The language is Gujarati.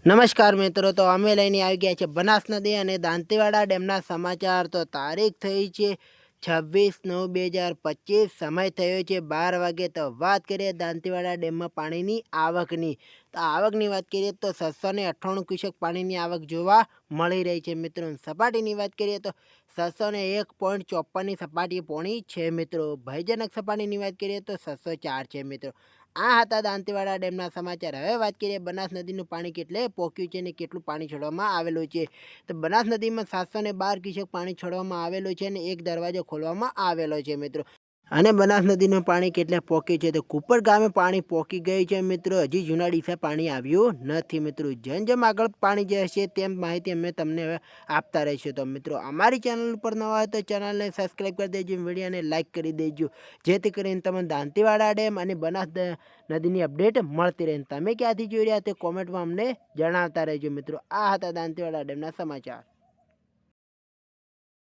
નમસ્કાર મિત્રો, તો અમે લઈને આવી ગયા છે બનાસ નદી અને દાંતીવાડા ડેમના સમાચાર। તો તારીખ થઈ છે 26/9/2025, સમય થયો છે 12 વાગે। તો વાત કરીએ દાંતીવાડા ડેમમાં પાણીની આવકની, તો આવકની વાત કરીએ તો 798 ક્યુસેક પાણીની આવક જોવા મળી રહી છે મિત્રો। સપાટીની વાત કરીએ તો 701.54ની સપાટી પોણી છે મિત્રો। ભયજનક સપાટીની વાત કરીએ તો 604 છે મિત્રો। આ હતા દાંતીવાડા ડેમના સમાચાર। હવે વાત કરીએ બનાસ નદીનું પાણી કેટલે પહોંચ્યું છે અને કેટલું પાણી છોડવામાં આવેલું છે। તો બનાસ નદીમાં 712 ક્યુસેક પાણી છોડવામાં આવેલું છે અને એક દરવાજો ખોલવામાં આવેલો છે મિત્રો। અને બનાસ નદીનું પાણી કેટલે પહોંચ્યું છે તો કુપર ગામે પાણી પહોંચી ગયું છે મિત્રો। હજી જૂના ડીસા પાણી આવ્યું નથી મિત્રો। જેમ આગળ પાણી જશે તેમ માહિતી અમે તમને હવે આપતા રહીશું। તો મિત્રો અમારી ચેનલ ઉપર નવા હોય તો ચેનલને સબસ્ક્રાઈબ કરી દેજો, વિડીયોને લાઇક કરી દેજો, જેથી કરીને તમને દાંતીવાડા ડેમ અને બનાસ નદીની અપડેટ મળતી રહે। તમે ક્યાંથી જોઈ રહ્યા તે કોમેન્ટમાં અમને જણાવતા રહેજો મિત્રો। આ હતા દાંતીવાડા ડેમના સમાચાર।